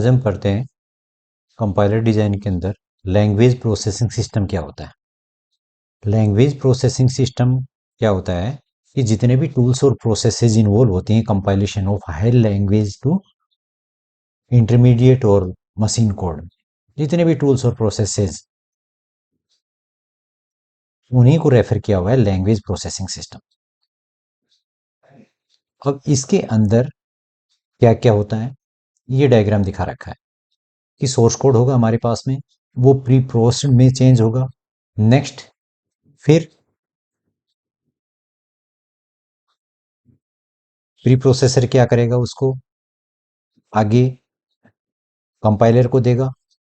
आज हम पढ़ते हैं कंपाइलर डिजाइन के अंदर लैंग्वेज प्रोसेसिंग सिस्टम क्या होता है। लैंग्वेज प्रोसेसिंग सिस्टम क्या होता है कि जितने भी टूल्स और प्रोसेसेस इन्वॉल्व होती हैं compilation of high language to intermediate और मशीन कोड, जितने भी टूल्स और प्रोसेसेस, उन्हीं को रेफर किया हुआ है लैंग्वेज प्रोसेसिंग सिस्टम। अब इसके अंदर क्या क्या होता है, ये डायग्राम दिखा रखा है कि सोर्स कोड होगा हमारे पास में, वो प्री प्रोसेस्ड में चेंज होगा। नेक्स्ट, फिर प्री प्रोसेसर क्या करेगा, उसको आगे कंपाइलर को देगा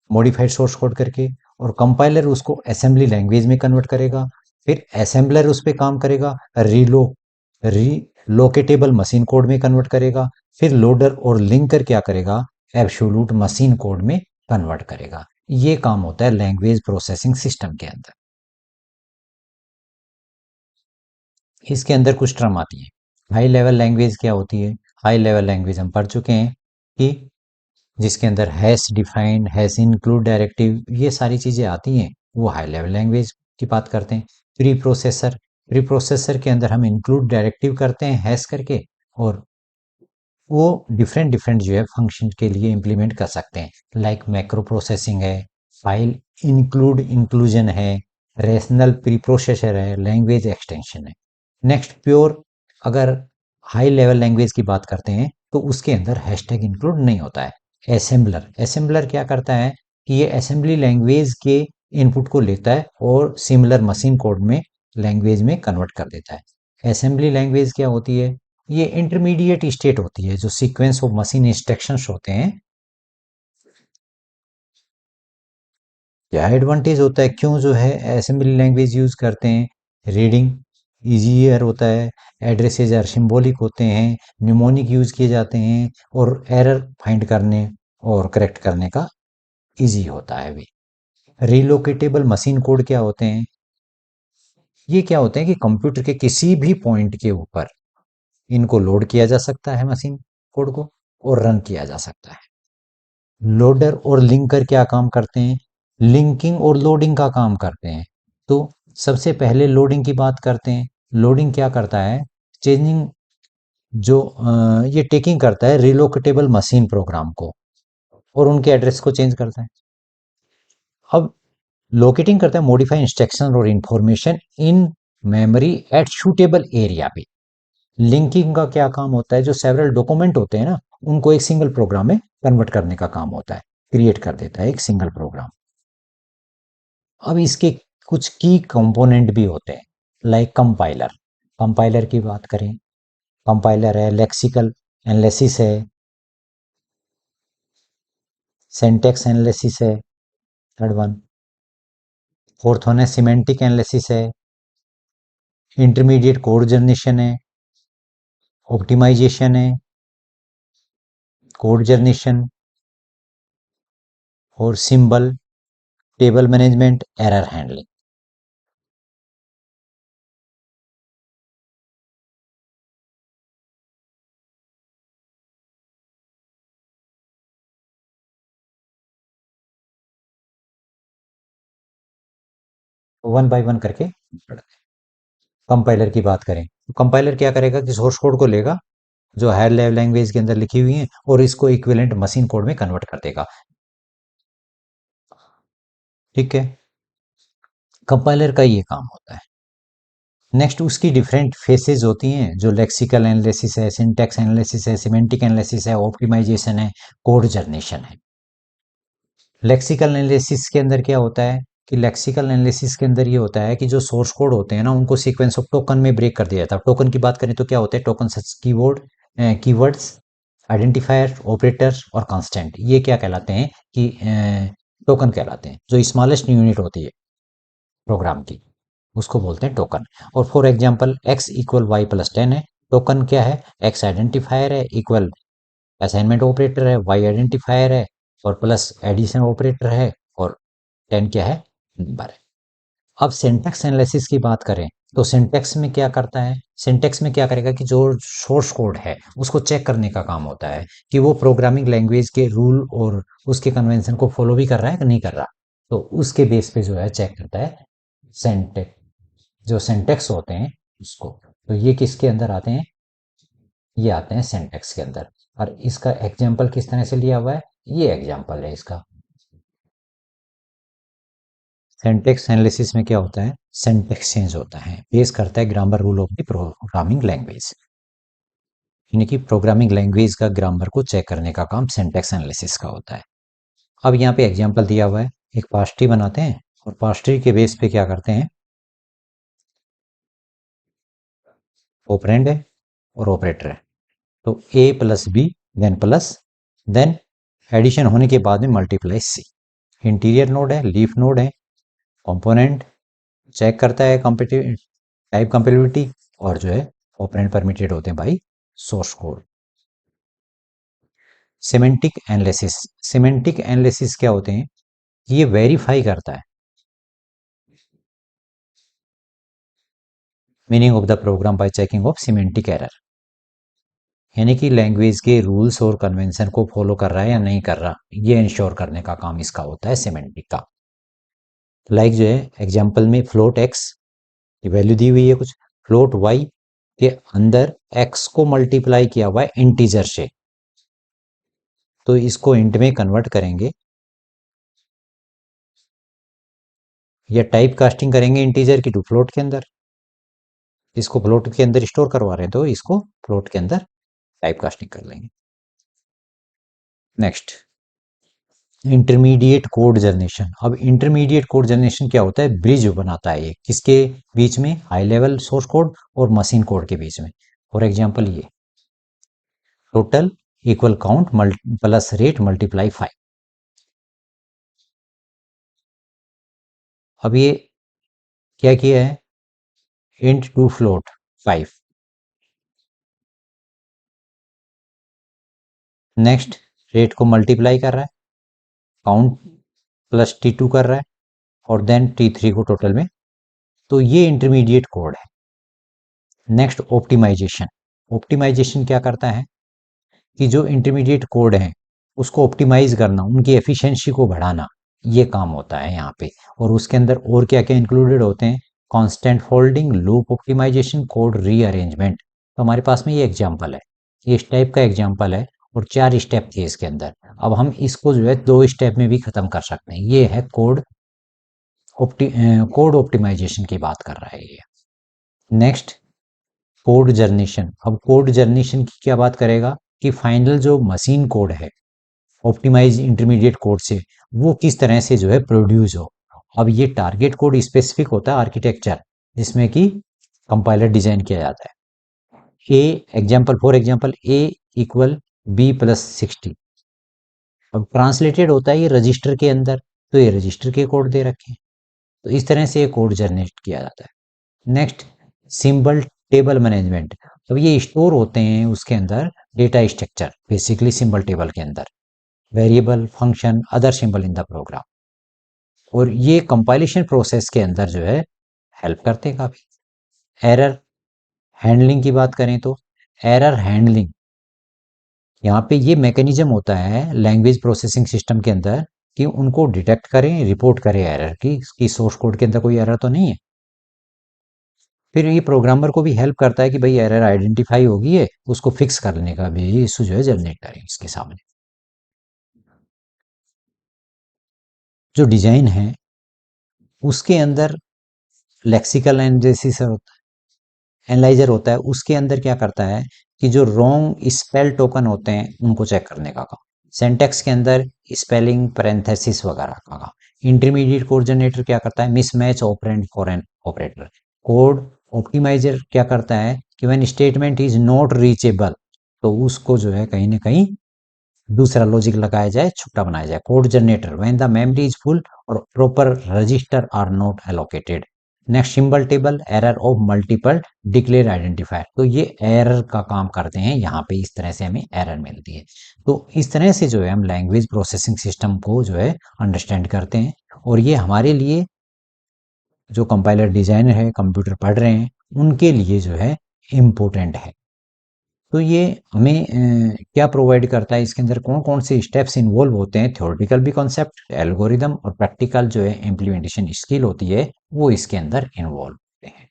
मॉडिफाइड सोर्स कोड करके, और कंपाइलर उसको असेंबली लैंग्वेज में कन्वर्ट करेगा। फिर असेंबलर उस पर काम करेगा, रीलोकेटेबल मशीन कोड में कन्वर्ट करेगा। फिर लोडर और लिंकर क्या करेगा, एब्सोल्यूट मशीन कोड में कन्वर्ट करेगा। ये काम होता है लैंग्वेज प्रोसेसिंग सिस्टम के अंदर। इसके अंदर कुछ टर्म आती है। हाई लेवल लैंग्वेज क्या होती है, हाई लेवल लैंग्वेज हम पढ़ चुके हैं कि जिसके अंदर hash defined, hash include directive, ये सारी चीज़ें आती हैं, वो हाई लेवल लैंग्वेज की बात करते हैं। प्री प्रोसेसर के अंदर हम इंक्लूड डायरेक्टिव करते हैं हैश करके, और वो डिफरेंट डिफरेंट जो है फंक्शन के लिए इम्प्लीमेंट कर सकते हैं। लाइक मैक्रो प्रोसेसिंग है, फाइल इंक्लूड इंक्लूजन है, रेशनल प्री प्रोसेसर है, लैंग्वेज एक्सटेंशन है। नेक्स्ट, प्योर, अगर हाई लेवल लैंग्वेज की बात करते हैं तो उसके अंदर हैशटैग इंक्लूड नहीं होता है। असेंबलर क्या करता है कि ये असेंबली लैंग्वेज के इनपुट को लेता है और सिमिलर मशीन कोड में लैंग्वेज में कन्वर्ट कर देता है। असेंबली लैंग्वेज क्या होती है, ये इंटरमीडिएट स्टेट होती है, जो सीक्वेंस ऑफ मशीन इंस्ट्रक्शंस होते हैं। क्या एडवांटेज होता है, क्यों जो है असेंबली लैंग्वेज यूज करते हैं, रीडिंग इजियर होता है, एड्रेसेज आर सिंबॉलिक होते हैं, न्यूमोनिक यूज किए जाते हैं, और एरर फाइंड करने और करेक्ट करने का इजी होता है भी। रिलोकेटेबल मशीन कोड क्या होते हैं, ये क्या होते हैं कि कंप्यूटर के किसी भी पॉइंट के ऊपर इनको लोड किया जा सकता है मशीन कोड को, और रन किया जा सकता है। लोडर और लिंकर क्या काम करते हैं, लिंकिंग और लोडिंग का काम करते हैं। तो सबसे पहले लोडिंग की बात करते हैं। लोडिंग क्या करता है, चेंजिंग, जो ये टेकिंग करता है रिलोकेटेबल मशीन प्रोग्राम को, और उनके एड्रेस को चेंज करता है। अब लोकेटिंग करता है मॉडिफाई इंस्ट्रक्शन और information in memory at suitable area पे। लिंकिंग का क्या काम होता है, जो सेवरल डॉक्यूमेंट होते हैं ना, उनको एक सिंगल प्रोग्राम में कन्वर्ट करने का काम होता है, क्रिएट कर देता है एक सिंगल प्रोग्राम। अब इसके कुछ की कंपोनेंट भी होते हैं, लाइक कंपाइलर। कंपाइलर की बात करें, कंपाइलर है, लेक्सिकल एनालिसिस है, सिंटैक्स एनालिसिस है, थर्ड वन। फोर्थ वन है सिमेंटिक एनालिसिस है, इंटरमीडिएट कोड जनरेशन है, ऑप्टिमाइजेशन है, कोड जनरेशन, और symbol, table management, error handling. One by one करके कंपाइलर की बात करें तो कंपाइलर क्या करेगा कि सोर्स कोड को लेगा जो हायर लेवल लैंग्वेज के अंदर लिखी हुई है, और इसको इक्विवेलेंट मशीन कोड में कन्वर्ट कर देगा। ठीक है, कंपाइलर का ये काम होता है। नेक्स्ट, उसकी डिफरेंट फेसेस होती हैं, जो लेक्सिकल एनालिसिस है, सिंटैक्स एनालिसिस है, सिमेंटिक एनालिसिस है, ऑप्टिमाइजेशन है, कोड जनरेशन है। लेक्सिकल एनालिसिस के अंदर क्या होता है कि लेक्सिकल एनालिसिस के अंदर ये होता है कि जो सोर्स कोड होते हैं ना, उनको सीक्वेंस ऑफ टोकन में ब्रेक कर दिया जाता है। टोकन की बात करें तो क्या होते हैं, टोकन सच कीवर्ड्स, आइडेंटिफायर, ऑपरेटर और कांस्टेंट, ये क्या कहलाते हैं कि टोकन कहलाते हैं। जो स्मॉलेस्ट यूनिट होती है प्रोग्राम की, उसको बोलते हैं टोकन। और for example x equal y plus 10 है, टोकन क्या है, x आइडेंटिफायर है, इक्वल असाइनमेंट ऑपरेटर है, वाई आइडेंटिफायर है, और प्लस एडिशन ऑपरेटर है, और 10 क्या है, नंबर है। अब सिंटैक्स एनालिसिस की बात करें तो सिंटेक्स में क्या करता है, सिंटेक्स में क्या करेगा कि जो सोर्स कोड है उसको चेक करने का काम होता है कि वो प्रोग्रामिंग लैंग्वेज के रूल और उसके कन्वेंशन को फॉलो भी कर रहा है कि नहीं कर रहा। तो उसके बेस पे जो है चेक करता है सिंटेक्स, जो सिंटेक्स होते हैं उसको। तो ये किसके अंदर आते हैं, ये आते हैं सिंटेक्स के अंदर। और इसका एग्जाम्पल किस तरह से लिया हुआ है, ये एग्जाम्पल है इसका। सिंटेक्स एनालिसिस में क्या होता है, सिंटेक्स चेंज होता है, बेस करता है grammar rule of the programming language, यानी कि प्रोग्रामिंग लैंग्वेज का ग्रामर को चेक करने का काम सिंटेक्स एनालिसिस का होता है। अब यहाँ पे एग्जाम्पल दिया हुआ है, एक पास ट्री बनाते हैं और पास ट्री के बेस पे क्या करते हैं, ऑपरेंड है और ऑपरेटर है। तो ए प्लस बी देन एडिशन होने के बाद में मल्टीप्लाई सी। इंटीरियर नोड है, लीफ नोड है, कंपोनेंट चेक करता है टाइप कंपेटिबिलिटी, और जो है ऑपरेंड परमिटेड होते हैं by source code. Semantic analysis क्या होते हैं, ये वेरीफाई करता है meaning of the program by checking of semantic error, यानी कि लैंग्वेज के रूल्स और कन्वेंशन को फॉलो कर रहा है या नहीं कर रहा, ये इंश्योर करने का काम इसका होता है सिमेंटिक का। लाइक जो है एग्जाम्पल में फ्लोट एक्स की वैल्यू दी हुई है कुछ, फ्लोट वाई के अंदर एक्स को मल्टीप्लाई किया हुआ है इंटीजर से, तो इसको इंट में कन्वर्ट करेंगे या टाइप कास्टिंग करेंगे इंटीजर की टू फ्लोट के अंदर। इसको फ्लोट के अंदर स्टोर करवा रहे हैं तो इसको फ्लोट के अंदर टाइप कास्टिंग कर लेंगे। Next, intermediate code generation. अब इंटरमीडिएट कोड जनरेशन क्या होता है, ब्रिज बनाता है ये किसके बीच में, हाई लेवल सोर्स कोड और मशीन कोड के बीच में। फॉर एग्जांपल ये total equal count plus rate multiply 5। अब ये क्या किया है, int to float 5। Next, rate को मल्टीप्लाई कर रहा है, काउंट प्लस T2 कर रहा है, और देन T3 को टोटल में। तो ये इंटरमीडिएट कोड है। Next, optimization. ऑप्टिमाइजेशन क्या करता है कि जो इंटरमीडिएट कोड है उसको ऑप्टिमाइज करना, उनकी एफिशिएंसी को बढ़ाना, ये काम होता है यहाँ पे। और उसके अंदर और क्या क्या इंक्लूडेड होते हैं, constant folding, loop optimization, code rearrangement. तो हमारे पास में ये एग्जांपल है, ये इस टाइप का एग्जांपल है, और 4 स्टेप थे इसके अंदर। अब हम इसको जो है 2 स्टेप में भी खत्म कर सकते हैं। ये है कोड ऑप्टिमाइजेशन की बात कर रहा है ये। Next, code generation. अब कोड जर्नेशन की क्या बात करेगा कि फाइनल जो मशीन कोड है ऑप्टिमाइज इंटरमीडिएट कोड से, वो किस तरह से जो है प्रोड्यूस हो। अब ये टारगेट कोड स्पेसिफिक होता है आर्किटेक्चर, जिसमें कि कंपाइलर डिजाइन किया जाता है। For example A equal B plus 60। अब ट्रांसलेटेड होता है ये रजिस्टर के अंदर, तो ये रजिस्टर के कोड दे रखे हैं। तो इस तरह से ये कोड जनरेट किया जाता है। Next, symbol table management. अब ये स्टोर होते हैं उसके अंदर data structure, basically symbol table के अंदर, variable, function, other symbol in the program. और ये कंपाइलेशन प्रोसेस के अंदर जो है हेल्प करते हैं काफी। एरर हैंडलिंग की बात करें तो एरर हैंडलिंग, यहाँ पे ये मैकेनिज्म होता है लैंग्वेज प्रोसेसिंग सिस्टम के अंदर कि उनको डिटेक्ट करें, रिपोर्ट करें एरर की सोर्स कोड के अंदर कोई एरर तो नहीं है। फिर ये प्रोग्रामर को भी हेल्प करता है कि भाई एरर आइडेंटिफाई होगी है, उसको फिक्स करने का भी इशू जो है जनरेट करें इसके सामने। जो डिजाइन है उसके अंदर लेक्सिकल एनालिसिस एनालाइजर होता है, उसके अंदर क्या करता है कि जो रॉन्ग स्पेल टोकन होते हैं उनको चेक करने का काम। सिंटैक्स के अंदर स्पेलिंग, पैरेंथेसिस वगैरह का काम। इंटरमीडिएट कोड जनरेटर क्या करता है, mismatch operand for an operator. Code optimiser क्या करता है कि when statement is not reachable, तो उसको जो है कहीं ना कहीं दूसरा लॉजिक लगाया जाए, छुट्टा बनाया जाए। Code generator when the memory is full और proper register are not allocated. Next, symbol table error of multiple declare identifier. तो ये एरर का काम करते हैं, यहाँ पे इस तरह से हमें एरर मिलती है। तो इस तरह से जो है हम लैंग्वेज प्रोसेसिंग सिस्टम को जो है अंडरस्टैंड करते हैं, और ये हमारे लिए जो कंपाइलर डिजाइनर है, कंप्यूटर पढ़ रहे हैं, उनके लिए जो है इम्पोर्टेंट है। तो ये हमें क्या प्रोवाइड करता है, इसके अंदर कौन कौन से स्टेप्स इन्वॉल्व होते हैं, थ्योरेटिकल भी कॉन्सेप्ट, एल्गोरिदम और प्रैक्टिकल जो है इम्प्लीमेंटेशन स्किल होती है, वो इसके अंदर इन्वॉल्व होते हैं।